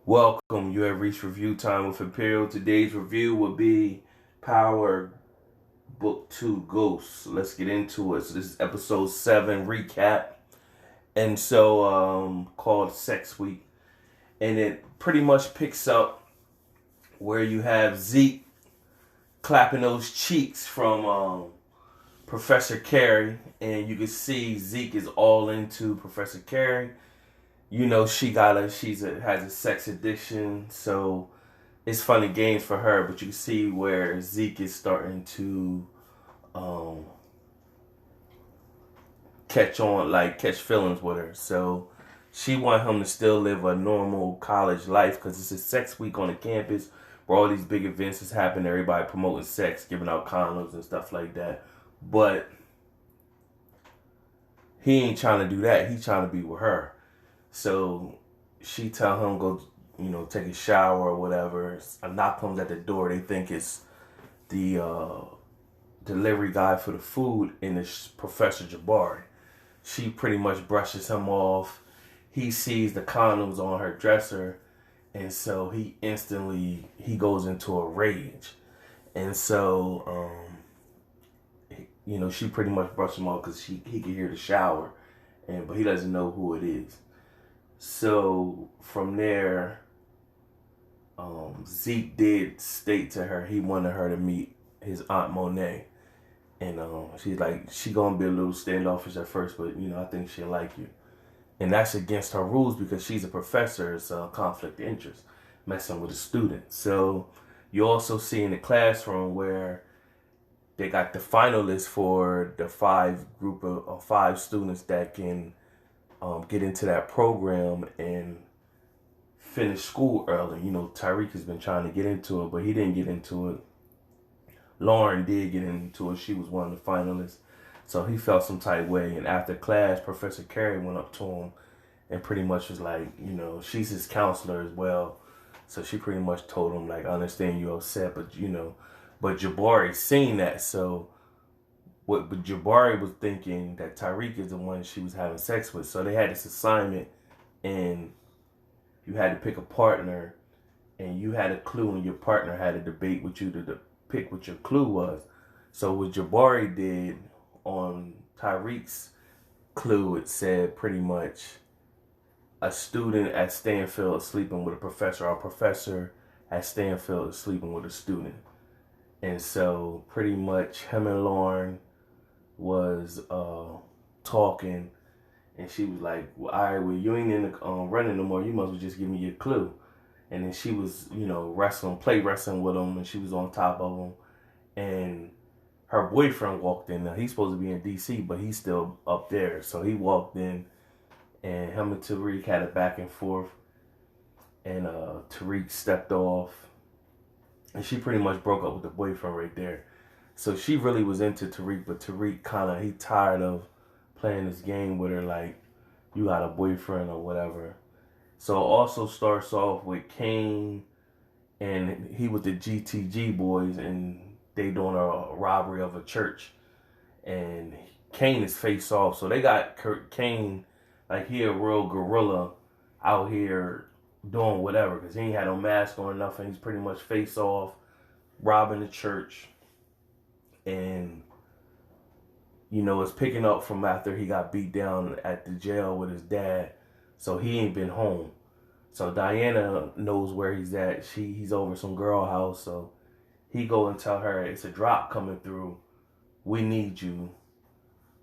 Welcome, you have reached review time with Imperial. Today's review will be Power Book 2 Ghosts. Let's get into it. So this is episode 7 recap. And called Sex Week. And it pretty much picks up where you have Zeke clapping those cheeks from Professor Carey. And you can see Zeke is all into Professor Carey. You know, has a sex addiction, so it's funny games for her, but you can see where Zeke is starting to um, catch feelings with her. So she want him to still live a normal college life because it's a sex week on the campus where all these big events is happening. Everybody promoting sex, giving out condoms and stuff like that. But he ain't trying to do that. He's trying to be with her. So she tell him go, take a shower or whatever. A knock comes at the door. They think it's the delivery guy for the food, and it's Professor Jabari. She pretty much brushes him off. He sees the condoms on her dresser, and so he goes into a rage. And she pretty much brushes him off because he can hear the shower, but he doesn't know who it is. So from there, Zeke did state to her he wanted her to meet his aunt Monet, and she's like she gonna be a little standoffish at first, but I think she'll like you, and that's against her rules because she's a professor. It's a conflict of interest, messing with a student. So you also see in the classroom where they got the finalists for the group of 5 students that can get into that program and finish school early. Tyreek has been trying to get into it, but he didn't get into it. Lauren did get into it. She was one of the finalists. So he felt some type way. And after class, Professor Carey went up to him and pretty much was like, she's his counselor as well. So she pretty much told him, like, I understand you're upset, but Jabari seen that. So but Jabari was thinking that Tyreek is the one she was having sex with. So they had this assignment, and you had to pick a partner, and you had a clue, and your partner had a debate with you to pick what your clue was. So what Jabari did on Tyreek's clue, it said pretty much a student at Stanfield is sleeping with a professor, or a professor at Stanfield is sleeping with a student. And so pretty much him and Lauren was talking, and she was like, well, all right, well, you ain't in the running no more, you must well just give me your clue. And then she was play wrestling with him, and she was on top of him, and her boyfriend walked in. Now he's supposed to be in DC, but he's still up there. So he walked in, and him and Tariq had a back and forth, and Tariq stepped off, and she pretty much broke up with the boyfriend right there. So she really was into Tariq, but Tariq he tired of playing this game with her, like, you got a boyfriend or whatever. So it also starts off with Kane, and he with the GTG boys, and they doing a robbery of a church. And Kane is face off. So they got Kane, like, he a real gorilla out here doing whatever, because he ain't had no mask on or nothing. He's pretty much face off, robbing the church. And it's picking up from after he got beat down at the jail with his dad, so he ain't been home. So Diana knows where he's at. He's over some girl house, so he go and tell her it's a drop coming through. We need you.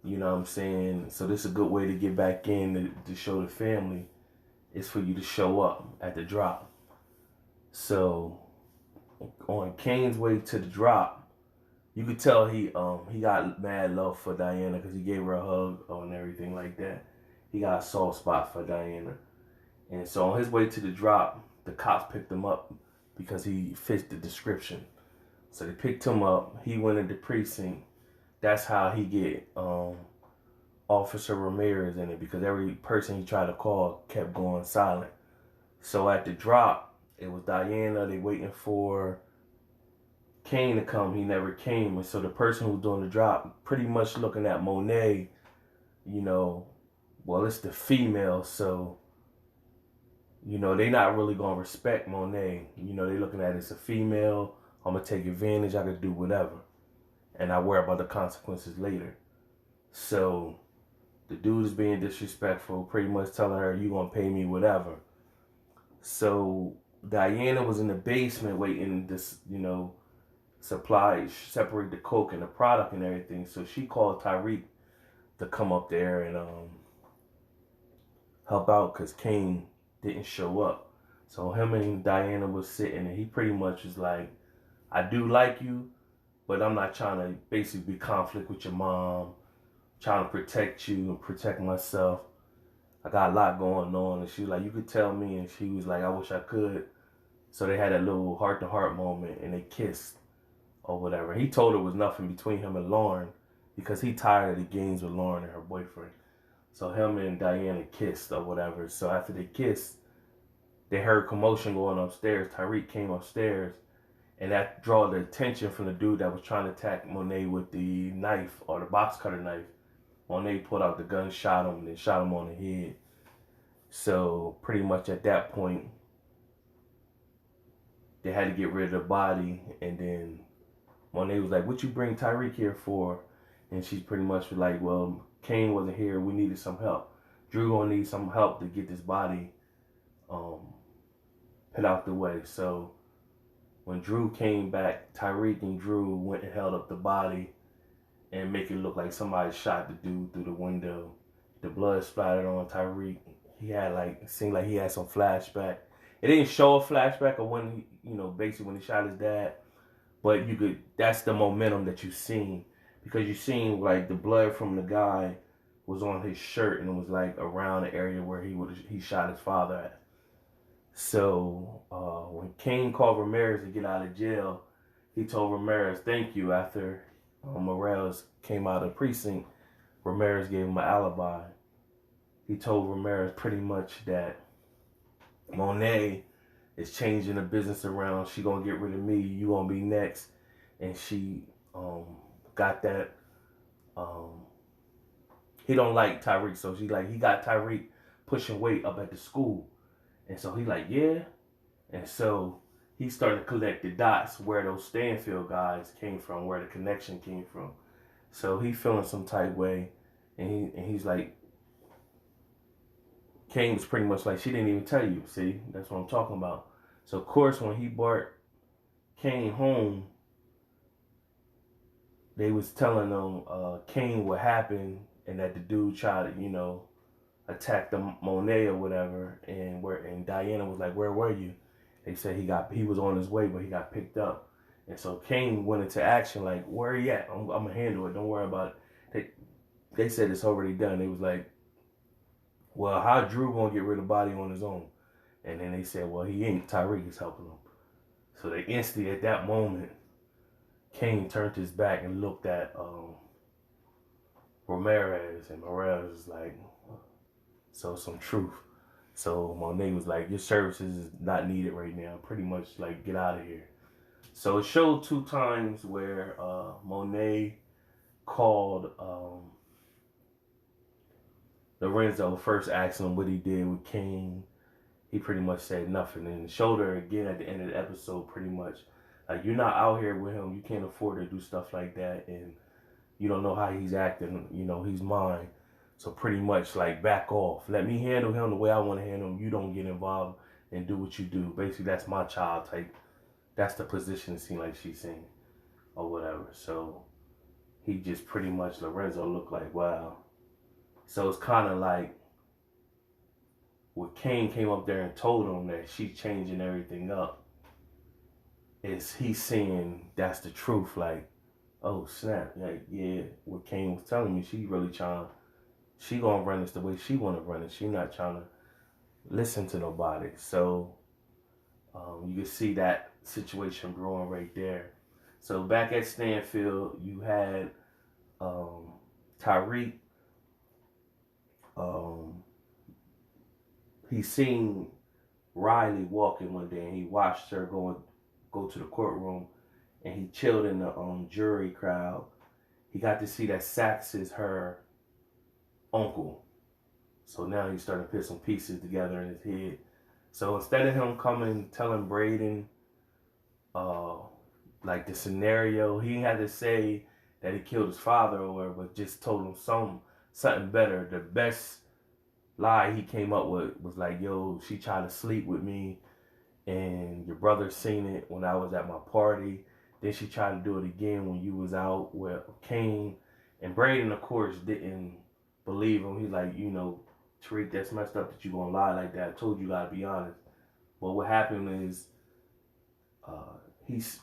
You know what I'm saying? So this is a good way to get back in to show the family. Is for you to show up at the drop. So on Kane's way to the drop, you could tell he got mad love for Diana because he gave her a hug and everything like that. He got a soft spot for Diana. And so on his way to the drop, the cops picked him up because he fit the description. So they picked him up. He went into precinct. That's how he get Officer Ramirez in it, because every person he tried to call kept going silent. So at the drop, it was Diana. They waiting for Kane to come. He never came. And so the person who was doing the drop pretty much looking at Monet, well, it's the female, so you know, they not really gonna respect Monet. You know, they looking at it as a female. I'm gonna take advantage. I could do whatever, and I worry about the consequences later. So the dude is being disrespectful, pretty much telling her, "You gonna pay me whatever." So Diana was in the basement waiting this, you know, separate the coke and the product and everything. So she called Tyreek to come up there and help out because Kane didn't show up. So him and Diana was sitting and he pretty much was like, I do like you, but I'm not trying to basically be conflict with your mom. I'm trying to protect you and protect myself. I got a lot going on. And she was like, you could tell me. And she was like, I wish I could. So they had a little heart-to-heart moment and they kissed or whatever. He told her it was nothing between him and Lauren because he tired of the games with Lauren and her boyfriend. So him and Diana kissed or whatever. So after they kissed, they heard commotion going upstairs. Tyreek came upstairs, and that drew the attention from the dude that was trying to attack Monet with the knife or the box cutter knife. Monet pulled out the gun, shot him, and then shot him on the head. So pretty much at that point, they had to get rid of the body, and then Monet was like, what you bring Tyreek here for? And she pretty much was like, well, Kane wasn't here. We needed some help. Drew gonna need some help to get this body put out the way. So when Drew came back, Tyreek and Drew went and held up the body and make it look like somebody shot the dude through the window. The blood splattered on Tyreek. He had it seemed like he had some flashback. It didn't show a flashback of when basically when he shot his dad, but that's the momentum that you seen, because you seen like the blood from the guy was on his shirt and it was like around the area where he shot his father at. So when Kane called Ramirez to get out of jail, he told Ramirez thank you. After Morales came out of the precinct, Ramirez gave him an alibi. He told Ramirez pretty much that Monet is changing the business around. She gonna get rid of me. You gonna be next. And she got that. He don't like Tyreek, so he got Tyreek pushing weight up at the school, and so he like, yeah, and so he started to collect the dots where those Stanfield guys came from, where the connection came from. So he feeling some type way, and he's like, Kane was pretty much like, she didn't even tell you. See, that's what I'm talking about. So of course, when he brought Kane home, they was telling them Kane what happened and that the dude tried to, attack the Monet or whatever. And Diana was like, where were you? They said he was on his way, but he got picked up. And so Kane went into action like, where are you at? I'm gonna handle it. Don't worry about it. They said it's already done. They was like, well, how Drew gonna get rid of the body on his own? And then they said, well, he ain't. Tyreek is helping him. So they instantly, at that moment, Kane turned his back and looked at Ramirez, and Ramirez was like, so some truth. So Monet was like, your services is not needed right now. Pretty much like, get out of here. So it showed 2 times where Monet called Lorenzo, first asking him what he did with Kane. He pretty much said nothing, and showed her again at the end of the episode pretty much like, you're not out here with him. You can't afford to do stuff like that, and you don't know how he's acting. He's mine. So pretty much like, back off. Let me handle him the way I want to handle him. You don't get involved and do what you do. Basically, that's my child type. That's the position it seemed like she's in or whatever. So he just pretty much, Lorenzo looked like, wow. So it's kind of like when Kane came up there and told him that she's changing everything up, is he seeing that's the truth, like, oh snap, like, yeah, what Kane was telling me, she really she gonna run this the way she wanna run it. She not trying to listen to nobody. So you can see that situation growing right there. So back at Stanfield, you had Tyreek. He seen Riley walking one day, and he watched her go to the courtroom, and he chilled in the jury crowd. He got to see that Saxe is her uncle. So now he's starting to put some pieces together in his head. So instead of him coming telling Brayden uh like the scenario, he had to say that he killed his father or whatever, but just told him something better. The best lie he came up with was like, yo, she tried to sleep with me and your brother seen it when I was at my party. Then she tried to do it again when you was out with Kane. And Brayden, of course, didn't believe him. He's like, you know, Tariq, that's messed up that you gonna lie like that. I told you gotta be honest. But what happened is uh,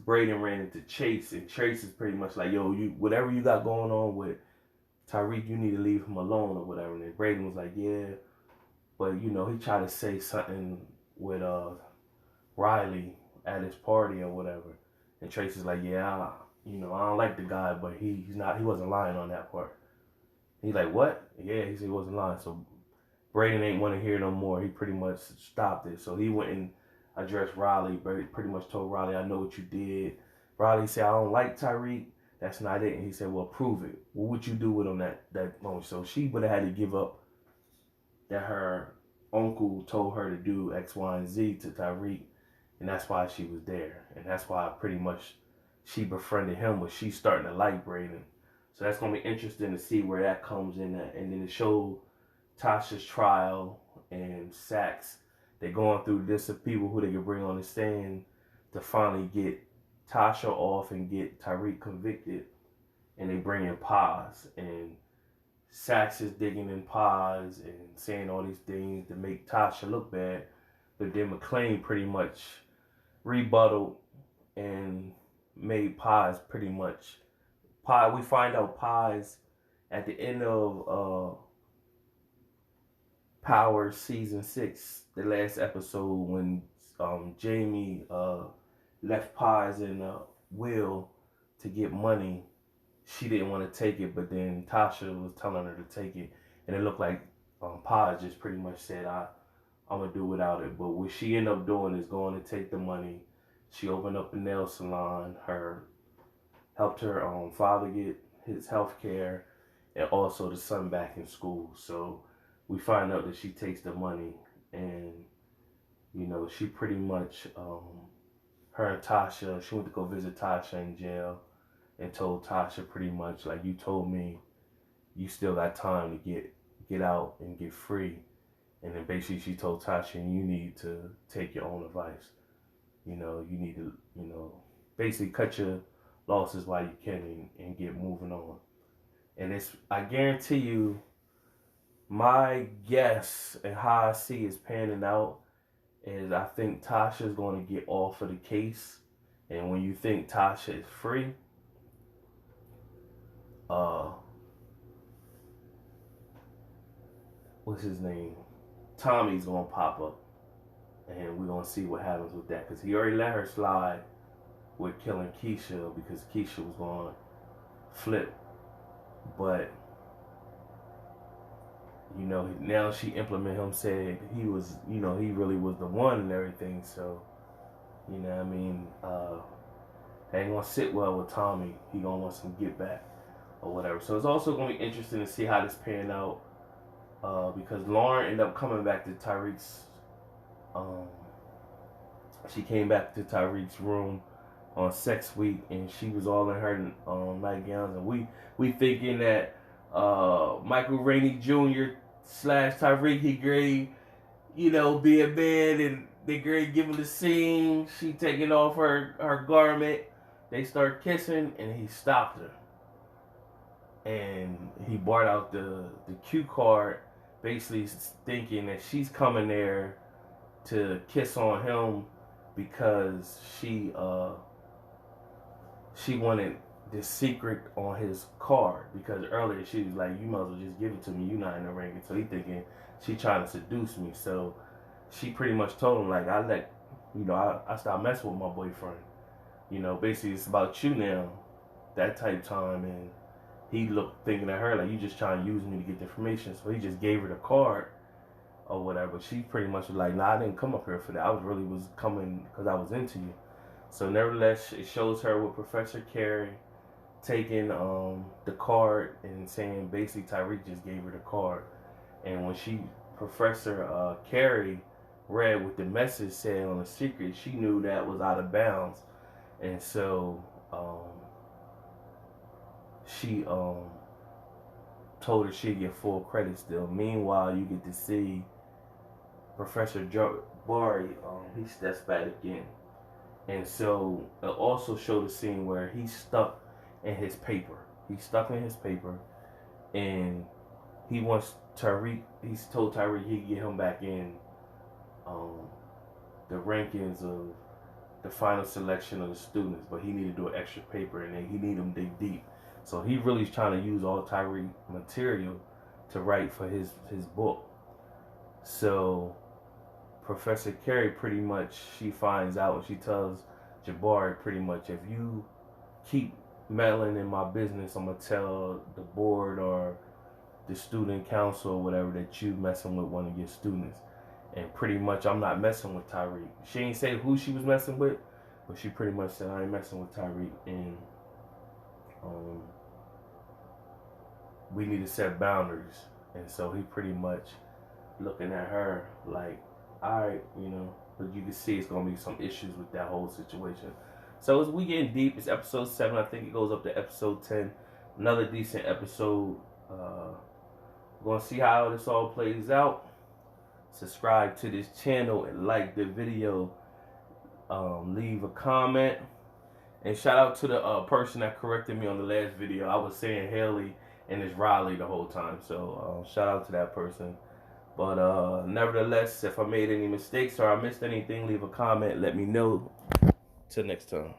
Brayden ran into Chase, and Chase is pretty much like, yo, you whatever you got going on with Tariq, you need to leave him alone or whatever. And then Brayden was like, yeah, but you know, he tried to say something with Riley at his party or whatever. And Tracy's like, yeah, you know, I don't like the guy, but he wasn't lying on that part. He's like, what? Yeah, he said he wasn't lying. So Brayden ain't want to hear no more. He pretty much stopped it. So he went and addressed Riley. Pretty much told Riley, I know what you did. Riley said, I don't like Tariq. That's not it. And he said, well, prove it. What would you do with him that moment? So she would have had to give up that her uncle told her to do X, Y, and Z to Tariq. And that's why she was there. And that's why pretty much she befriended him, but she's starting to like Brayden. So that's going to be interesting to see where that comes in at. And then it showed Tasha's trial and Saxe. They're going through this of people who they can bring on the stand to finally get Tasha off and get Tariq convicted. And they bring in Paz. And Saxe is digging in Paz and saying all these things to make Tasha look bad. But then McClain pretty much rebutted and made Paz pretty much. We find out Paz at the end of Power season 6, the last episode when Jamie left Paz in a will to get money. She didn't want to take it, but then Tasha was telling her to take it, and it looked like Paz just pretty much said, I'm going to do without it. But what she ended up doing is going to take the money. She opened up a nail salon. Helped her father get his health care, and also the son back in school. So we find out that she takes the money, and, you know, she pretty much, her and Tasha, she went to go visit Tasha in jail and told Tasha pretty much, like, you told me you still got time to get out and get free. And then basically she told Tasha, you need to take your own advice. You know, you need to, you know, basically cut your losses while you can and get moving on. And I guarantee you, my guess and how I see it's panning out is I think Tasha's going to get off of the case. And when you think Tasha is free, what's his name? Tommy's going to pop up. And we're going to see what happens with that. Because he already let her slide with killing Keisha because Keisha was going to flip. But, you know, now she implement him, said he was, you know, he really was the one and everything. So, you know what I mean? That ain't going to sit well with Tommy. He going to want some get back or whatever. So it's also going to be interesting to see how this pan out. Because Lauren ended up coming back to Tariq's. She came back to Tariq's room on sex week, and she was all in her nightgowns, and we thinking that Michael Rainey Jr. / Tariq, he grade, you know, be a man, and they grade giving the scene. She taking off her garment. They start kissing, and he stopped her, and he brought out the cue card, basically thinking that she's coming there to kiss on him because she wanted the secret on his card, because earlier she was like, you might as well just give it to me, you're not in the ring. So he thinking she trying to seduce me. So she pretty much told him, like, I stopped messing with my boyfriend, you know, basically it's about you now, that type time. And he looked thinking at her like, you just trying to use me to get the information. So he just gave her the card or whatever. She pretty much was like, nah, I didn't come up here for that. I was coming because I was into you. So nevertheless, it shows her with Professor Carey taking the card and saying basically Tariq just gave her the card. And when Professor Carey read what the message said on the secret, she knew that was out of bounds. And so she told her she'd get full credit still. Meanwhile, you get to see Professor Jabari, he steps back again. And so it also showed a scene where he's stuck in his paper. He's stuck in his paper, and he wants Tariq. He's told Tariq he can get him back in the rankings of the final selection of the students, but he need to do an extra paper, and then he need them dig deep. So he really is trying to use all Tariq material to write for his book. So Professor Carey pretty much, she finds out and she tells Jabari pretty much, if you keep meddling in my business, I'm going to tell the board or the student council or whatever that you messing with one of your students. And pretty much I'm not messing with Tariq. She ain't say who she was messing with, but she pretty much said I ain't messing with Tariq, and we need to set boundaries. And so he pretty much looking at her like, alright, you know, but you can see it's gonna be some issues with that whole situation. So as we getting deep, it's episode 7. I think it goes up to episode 10. Another decent episode. We're gonna see how this all plays out. Subscribe to this channel and like the video. Leave a comment. And shout out to the person that corrected me on the last video. I was saying Haley and it's Riley the whole time. So shout out to that person. But nevertheless, if I made any mistakes or I missed anything, leave a comment. Let me know. Till next time.